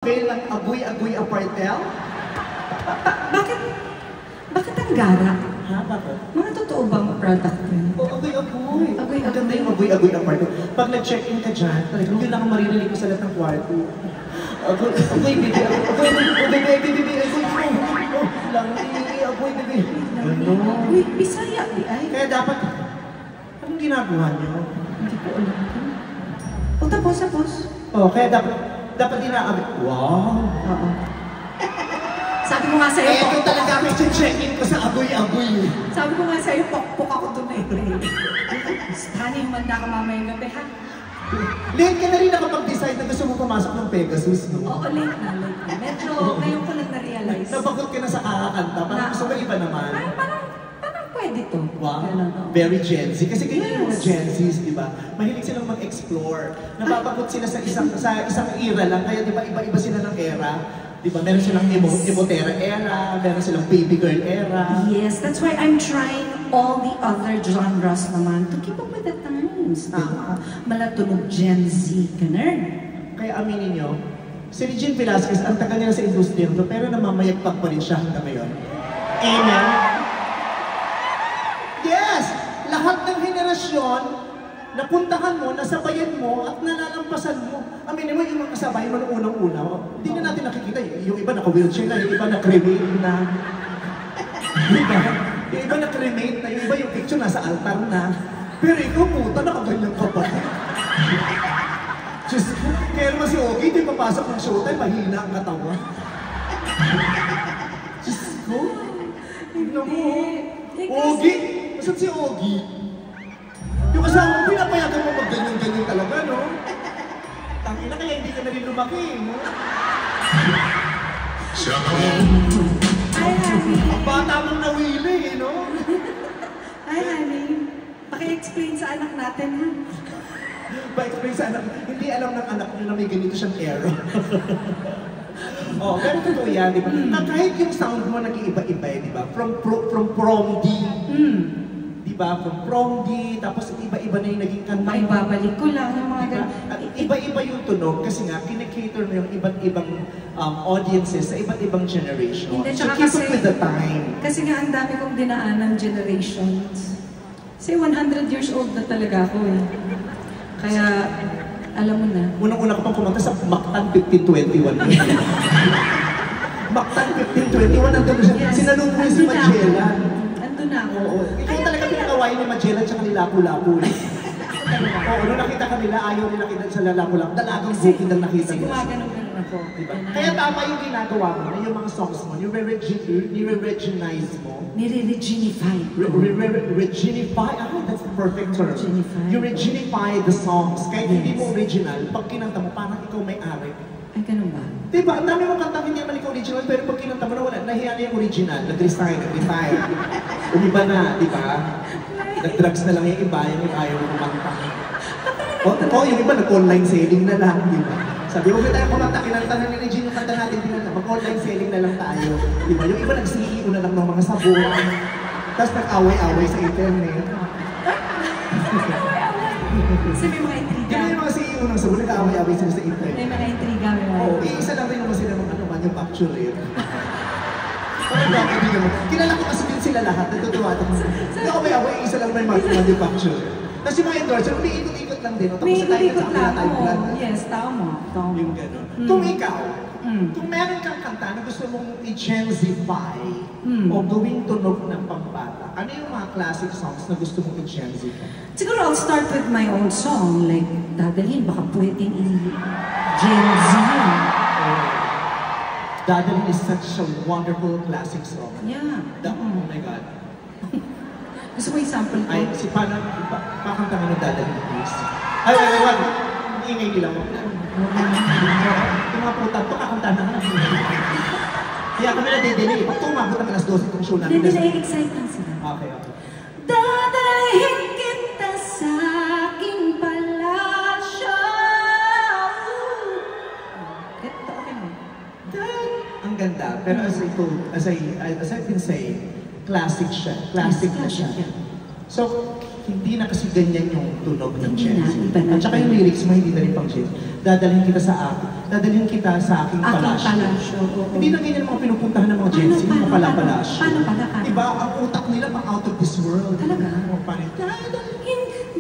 Kayo ng agoy-agoy apartel? Bakit ang gara? Ha? Bakit? Mga totoo bang product yun? O, agoy-agoy. Agoy-agoy. Maganda yung agoy-agoy apartel. Pag nag-check-in ka dyan, talagang yun lang ang maririnig ko sa lahat ng kwarto. Agoy, bibi, agoy, bibi. Ano? Uy, Bisaya, di ay. Kaya dapat, anong ginagawa niyo? Hindi ko alam. O, tapos. Oh, kaya dapat dinaabi. Wow! Oo. Sabi ko nga sa'yo, Eh, ito talaga may check-in ko sa agoy-agoy. Sabi ko nga sa'yo, pokpok ako doon na eh. Stani, humanda ka mamayang gabi, ha? Late ka na rin nakapag-decide na gusto mo pumasok ng Pegasus, no? Oo, late na. Medyo, ngayon ko lang na-realize. Napagod ka na sa kakakanta, parang gusto mo iba naman. Ay, parang pwede to. Wow, Ganun, oh. very Gen Z. Kasi ganyan yung mga Yes. Gen Zs, di ba? Mahilig silang mag-explore. Napapagod sila sa isang era lang. Kaya di ba iba-iba sila ng era? Di ba? Meron silang Emotera era, meron silang baby girl era. Yes, that's why I'm trying all the other genres naman to keep up with the times. Malatunog Gen Z, ganun. Kaya aminin nyo, si Regine Velasquez, ang tagal niya sa industriya nito, pero namamayagpag pa rin siya hanggang ngayon. Amen? Yes! Lahat ng henerasyon, napuntahan mo, nasabayan mo, at nalalampasan mo. Aminin mo, yung mga kasabay mo noong unang-una, hindi na natin nakikita. Yung iba naka-wheelchair na, yung iba na-cremate na. Diba? Yung iba na-cremate na, yung iba yung picture nasa altar na. Pero ikaw, puta, nakaganyan ka pa. Diyos ko, kaya naman si Ogie, di papasok ng showtime, mahina ang katawan. Diyos ko, tignan mo. Ogie, masan si Ogie? Yung kasama mo, pinapayagan mo mag-ganyan-ganyan talaga, no? Tangina, kaya hindi ka na rin lumaki, no? Hi, honey. Ang bata mong nawili, eh, no? Hi, honey. Paki-explain sa anak natin, ha? Pa-explain sa anak, hindi alam ng anak niyo na may ganito siyang error. Oh, pero totoo yan, di ba? Kahit yung sound mo nag-iiba-iba, di ba? From prom D, di ba? From prom D, tapos iba-iba na yung naging kanta. May babalik ko lang yung mga Diba? ganun. At iba-iba yung tunog kasi nga, kinikater mo yung iba't ibang audiences sa iba't ibang generation. Hindi, So tsaka keep up with the time. Kasi nga ang dami kong dinaan ng generations. Kasi 100 years old na talaga ako eh. Kaya, alam mo na. Unang-una ko pang kumanta sa Mactan 1521. Mactan 1521, nandun na siya. Yes. Sinalong mo si Andun na ako. Magellan. Andun na ako. Oo. Ikaw talaga pinakawain ni Magellan tsaka ni Lapu-Lapu. Oo, nung nakita ka nila, ayaw nila kita sa Lapu-Lapu. Dalagang bukid ang nakita Kasi nila. gumagano'n ako. Diba? Kaya tama yung ginagawa mo na yung mga songs mo, nire-reginize mo. Nire-reginify ko. Reginify, that's the perfect term. Reginify. You reginify the songs. Kahit hindi mo original, pag kinanta mo, parang ikaw may-ari. Ay, ganun ba? Diba? Ang dami mong kantang hindi naman ikaw original, pero pag kinanta mo na wala, nahiya na yung original. Nag-resign, nag-retire. Umiba na, diba? Nag-drugs na lang yung iba, yung ayaw mo kumanta. O, yung iba nag-online selling na lang, diba? Sabi mo, tayo kumanta, kinanta na ni Regine yung kanta natin, mag-online selling na lang tayo. Diba? Yung iba nag-CEO na lang ng mga sabon. Tapos nag-away-away sa internet. Kasi may mga intriga. Kaya yung mga CEO ng sabon, nag-away-away sila sa internet. May mga intriga. May mga Oo, isa lang rin naman sila ng ano, manufacturer. Parang bakit hindi naman. Kilala ko kasi din sila lahat, natutuwa ako. Hindi ako may away, isa lang may manufacturer. Tapos yung mga endorser, umiikot-ikot lang din. Tapos may sa tayo ikot sa lang. tayo plan. Yes, tama. Yung gano'n. Kung ikaw, kung meron kang kanta na gusto mong i-genzify o gawing tunog ng pambata, ano yung mga classic songs na gusto mong i-genzify? Siguro I'll start with my own song. Like, dadalhin, baka pwedeng i-Gen Z. Dadalhin is such a wonderful classic song. Yeah. Oh my God. Gusto mo i-sample ko? Ay, si paano, pakanta nga ng Dadalhin, please. Ay, wag. Ingay nila mo. Yung mga puta, pakakanta na nga. Kaya kami na-delay. Pag tumabot ng alas 12 itong show namin. Hindi, na-excite lang sila. Okay. Dadalhin kita sa aking palasyo. Ito, okay mo. Ang ganda. Pero as I've been saying, classic siya. Classic na siya. So, hindi na kasi ganyan yung tunog ng Gen Z. At saka yung lyrics mo, hindi na rin pang Gen Z. Dadalhin kita sa akin. dadalhin kita sa aking Aking palasyo. palasyo, oo. Hindi na ganyan ang mga pinupuntahan ng mga Gen Z, mga pala-palasyo. Paano pala? Iba, ang utak nila pang out of this world. Talaga? O, parang,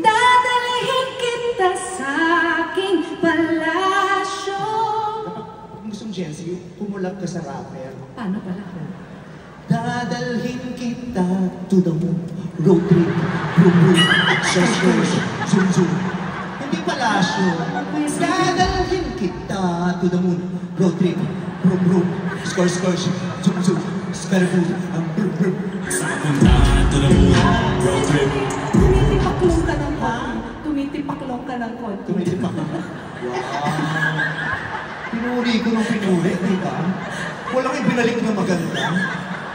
Dadalhin kita sa aking palasyo. Kapag gustong Gen Z, pumulag ka sa rapper. Paano pala? Dadalhin kita to the moon, road trip, vroom vroom, shush, zoom zoom. Hindi palasyo. Dadalhin kita to the moon, road trip, vroom vroom, scorch, zoom zoom, scaraboo, vroom vroom. To the moon, road trip. Tumitipaklong ka ng konti. Tumitipaklong ka ng konti. Tumitipak ka. Wow. Pinuri ko ng pinuri, di ba? Walang ibinalik na maganda.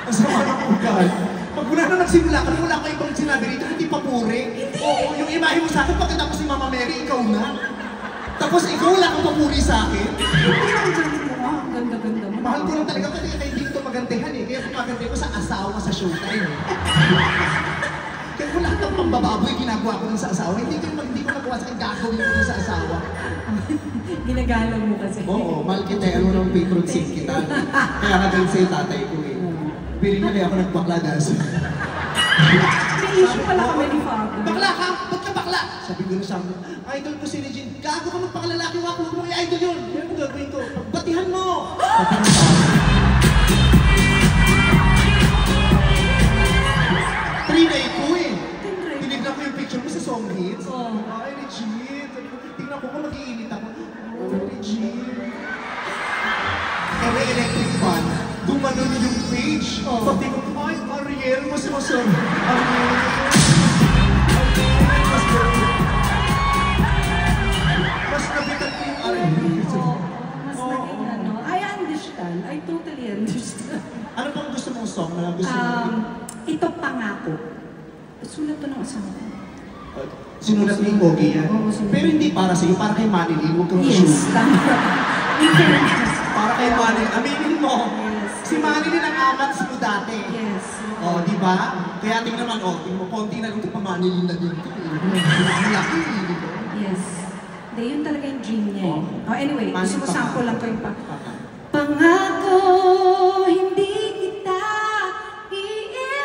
Ang sama ng ugal. Pag wala na nagsimula ka, wala ka ibang sinabi rito, hindi papuri. Oo, yung imahe mo sa akin, pagkatapos si Mama Mary, ikaw na. Tapos ikaw wala kang papuri sa akin. Ang ganda-ganda mo. Mahal ko lang talaga kasi kaya hindi ko magantihan eh. Kaya pagmaganti ko sa asawa sa showtime eh. Kaya kung lahat ng pambababoy ginagawa ko dun sa asawa, hindi ko nagawa sa akin gagawin ko dun sa asawa. Ginagalang mo kasi. Oo, mahal kita, ano nang patron saint kita. Kaya nga ganun sa'yo tatay ko eh. Piling niya kaya ako nagbakla dahil sa... May issue pala kami ni Father. Bakla ka? Ba't ka bakla? Sabi ko na sa akin, idol ko si Regine. Gago ka magpakalalaki wako, huwag mo i-idol yun. Yan ang gagawin ko. Batihan mo! Trinay ko eh. Tinignan ko yung picture mo sa song hits. Ay, Regine. Sabi ko, tingnan ko kung mag-iinit ako. Oh, Regine. Kaya electric fan, gumanon yung page. Pati ko, ay, Ariel, mas masarap. Ariel. Mas nabitan ko yung Ariel. Mas naging ano. I understand. I totally understand. Ano pang gusto mong song na gusto mo? Ito pangako. Sulat to ng asawa ko. Sinulat ni Ogie yan. Oo, sinulat. Pero hindi para sa'yo, para kay Manilin. Huwag kang Yes, assume. tama. In fairness. Para kay Manilin. Aminin mo. Yes. Si Manilin ang amats mo dati. Yes. O, di ba? Kaya tingnan naman, tingnan mo, konti na lang ito pa Manilin na din. Ang laki, di ba? Yes. Hindi, yun talaga yung dream niya eh. Oo. Oh, anyway, gusto ko Manilin pa. sample lang ko yung Pangako, hindi kita iiwan.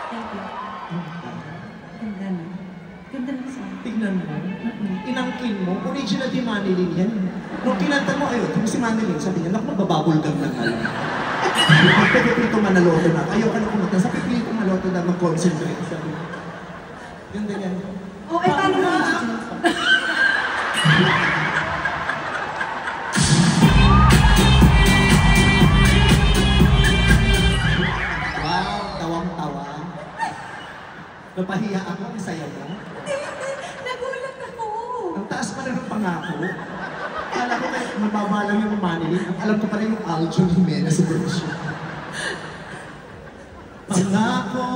Thank you. Ganda na. Ganda na song. Tignan mo. Inangkin mo. Original di Manilin yan. Nung kinanta mo, ayun, kung si Manilin, sabi niya, naku, magbababulgam na nga lang. Pagpipilito manaloto na. Ayaw ka na kumata. Sa pipilito maloto na mag-concentrate. Sabi niya. Ganda yan. Oh, eh, paano mo Wow, tawang-tawa. Napahiya ako, ang saya mo. Nagulat ako. Ang taas pa na ng pangako. Kala ko kayo, mababa lang yung Manilin. Ang alam ko pa rin yung Aljo Jimenez version. Pangako.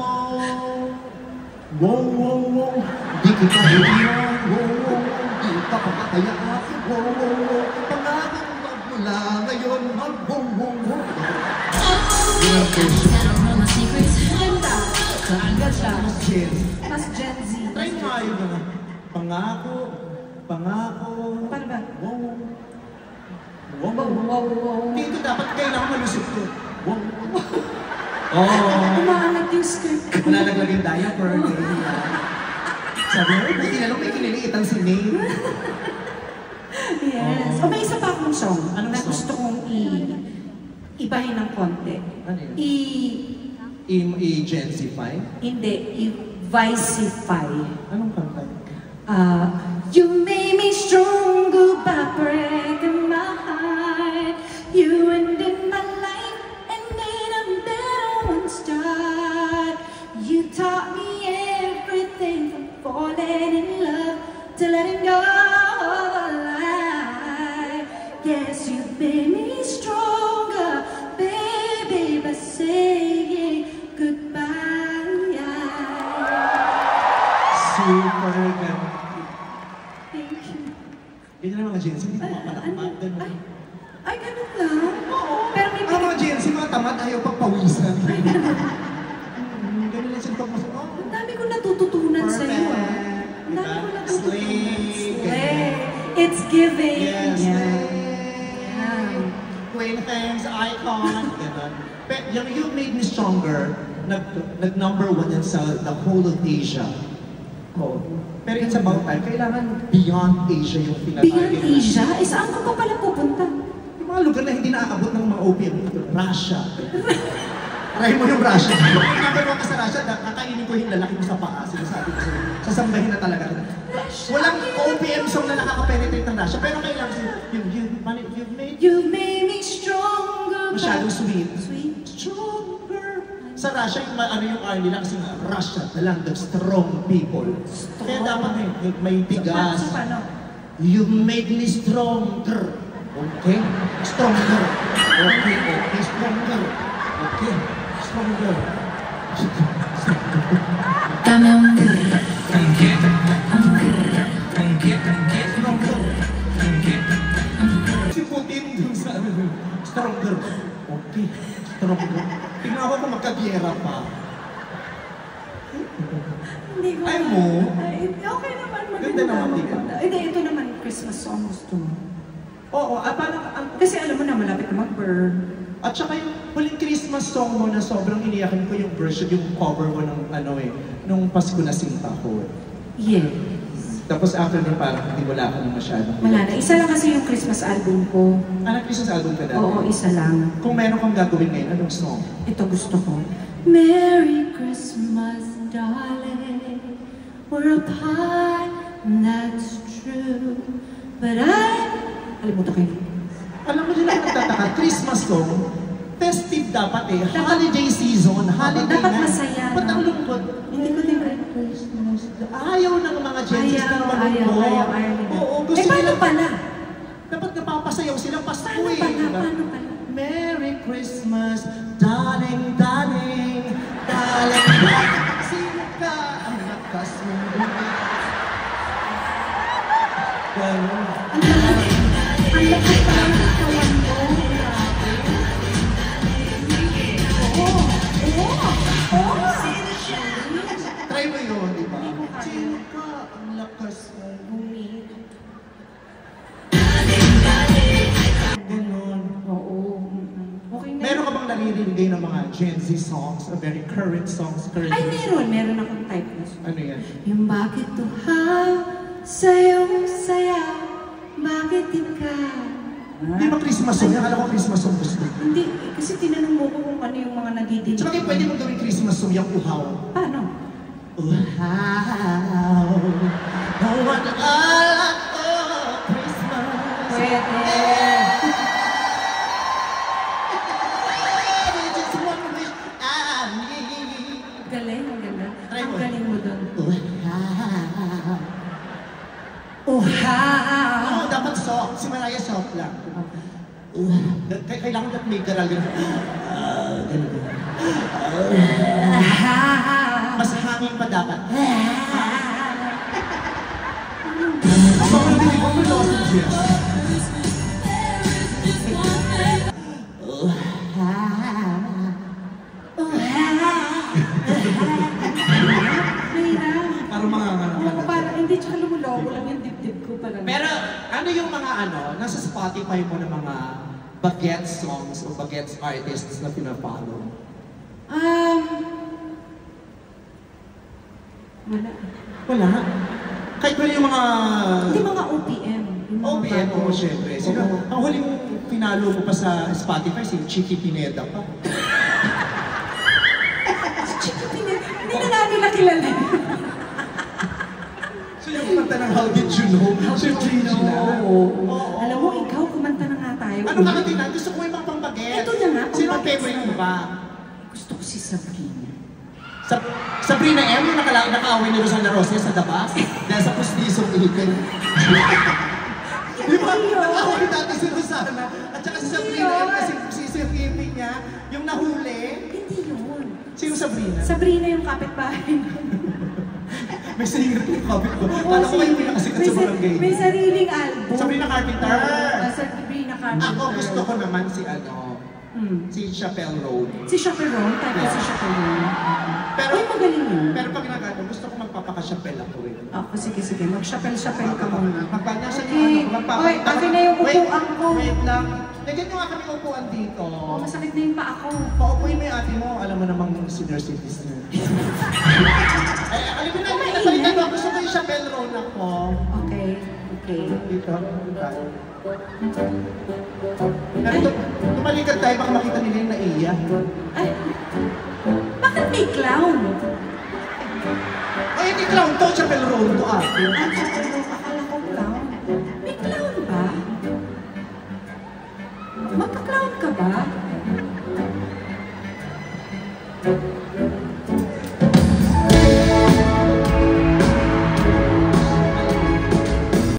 Wow, wow, wow. Di kita iiwan. Wow, wow, wow. Di ka papataya. Wow, wow, wow. Pangako magmula ngayon. Wow, wow, wow. Ganda. Ganda. Mas Gen Z. Mas Gen Z. Try mo nga yun na. Pangako. Pangako. Paano ba? Wow, wow. Wow, Wow, wow. wow, wow. Dito dapat kailangan malusot ko. Wow. Oh. Umaangat yung skirt ko. Malalaglag yung diaper. Sabi mo, buti na lang may kiniliitan si Nate. Yes. O may isa pa akong song Anong na song? gusto kong ibahin ng konti. Ano yun? I-gensify? Hindi, i-vicify. Anong kanta? You made me stronger by breaking my heart. You ended my life and made a better one start. You taught me everything from falling in love to letting go of a lie. Yes, you made me stronger, baby, by saying goodbye. Super ganda. Thank you. Ganyan ang mga Gen Z, hindi ko mapalakpak. Ganun. Ay, ganun lang? Oo. Pero may Ang mga Gen Z, mga tamad, ayaw pagpawisan. Ganun lang sila pagmasok. Ang dami ko natututunan sa iyo, ah. di ba? Dami ko natutunan. Slay. Slay. It's giving. Yes, Yeah. slay. Queen Hangs, icon. Ganon. Pero yung You Made Me Stronger, nag-number one yan sa the whole of Asia. Oh. Pero it's about time, kailangan beyond Asia yung Beyond pinatarget. Asia? Eh, saan ka pa pala pupunta? Yung mga lugar na hindi naaabot ng mga OPM, Russia. Try mo yung Russia. Number one ka sa Russia, kakainin ko yung lalaki mo sa paa. Sinasabi ko sa'yo. Sasambahin na talaga. Walang OPM song na nakaka-penetrate ng Russia. Pero kailangan sa'yo, you've made You made me stronger. masyadong sweet. Sweet. Stronger. Sa Russia, yung ano yung R nila kasi nga, Russia, the land of strong people. Kaya dapat may tigas. So, paano? You made me stronger. Okay? Stronger. Okay, okay, stronger. Okay, stronger. Dame un Si Putin dun sa ano, stronger. Okay, stronger. Tingnan ako kung magkagiyera pa. Hindi ko. Ay mo? Ay, okay naman. Ganda naman, di ba? Hindi, ito naman Christmas song gusto mo. Oo, paano Kasi alam mo na, malapit na mag-burn. at saka yung huling Christmas song mo na sobrang iniyakin ko yung version, yung cover mo ng ano nung Pasko na Sinta ko. Yes. Tapos after nun parang hindi wala ka na masyadong. Wala na. Isa lang kasi yung Christmas album ko. Anak Christmas album ka dati? Oo, isa lang. Kung meron kang gagawin ngayon, anong song? Ito gusto ko. Merry Christmas, darling. We're apart, and that's true. But Alimutan kayo. Alam mo din ako nagtataka, Christmas song, festive dapat eh. Holiday season, holiday dapat na. masaya, Ba't ang no? lungkot? Hindi ko din Christmas. Ayaw ng mga Gen Zs na malungkot. ayaw. Oo, gusto Eh, paano nila. pala? Dapat napapasayaw silang Pasko Paano eh. pala? diba? Paano pala? Merry Christmas, darling, darling, darling, darling. Sino ka ang nakasundo? Ganun. Ang lakas pa ng katawan mo. Oo. Try mo yun, di ba? Sino ka ang lakas mo? Ganun. Oo. Okay na. Meron ka bang naririnig ng mga Gen Z songs, very current songs? Current Ay, meron. Meron akong type na song. Ano yan? Yung bakit tuhaw sa'yong saya, bakit ikaw? Hindi ba Christmas song? Akala ko Christmas song gusto. Hindi, kasi tinanong mo ko kung ano yung mga nadidinig. Tsaka kayo pwede mo gawin Christmas song yung uhaw. Paano? Uhaw, what all Christmas. Pwede. Just one wish I need. Galing, ang ganda. Try Ang mo. galing mo doon. Uhaw. Uhaw! Oo, dapat soft. Si Mariah soft lang. Kailangan dapat may garal ganun. Ganun. Mas hangin pa dapat. Baka hindi ko philosophies. Mahirap. Parang mga Oo, parang hindi tsaka lumulobo lang yung dibdib ko parang. Pero ano yung mga nasa Spotify mo na mga bagets songs o bagets artists na pinafollow? Wala. Wala. Kahit wala yung mga... Hindi mga OPM. Yung mga OPM bago. mo, syempre. Sino, Oo. ang huling pinalo mo pa sa Spotify, si Chicky Pineda pa. Si Chico Pineda. Hindi na namin nakilala. So yung kumanta ng How Did You Know? Si Gina. Oo. Oo. Alam mo, ikaw, kumanta na nga tayo. Ano kakatingnan? Gusto ko yung mga pang-bagets. Ito na nga, Sino ang pang-bagets favorite na. mo ba? Gusto ko si Sabrina. Sabrina M, yung nakaaway ni Rosana Rosas sa Dabas, dahil sa pustisong ihigan. Di ba? Nakaaway dati si Rosana, at saka si Sabrina M, kasi si Sir Kimi niya, yung nahuli. Hindi yun. Sino Sabrina? Sabrina yung kapitbahay. May singer yung kapit ko. Kala ko kayo pinakasikat sa barangay. May sariling album. Sabrina Carpenter. Sabrina Carpenter. Ako gusto ko naman si si Chappelle Roan. Si Chaperone, type ko si Chaperone. Pero, Uy, magaling yun. pero pag nagano, gusto ko magpapakasyapel ako eh. Ako, sige. Mag-chapel-chapel ka muna. Nasa Okay. Oy, akin na yung upuan ko. Wait lang. Lagyan nyo nga kami upuan dito. Oh, masakit na yung paa ko. Paupuin mo yung ate mo. Alam mo namang senior citizen. Alam mo na, napalitan mo. Gusto ko yung chapel roll ako. Okay. Dito. Pero tumalikad tayo, baka makita nila yung naiya. Ay, bakit may clown? Ay, hindi clown to, chapel roll to ate. Akala ko clown. May clown ba? Magka-clown ka ba?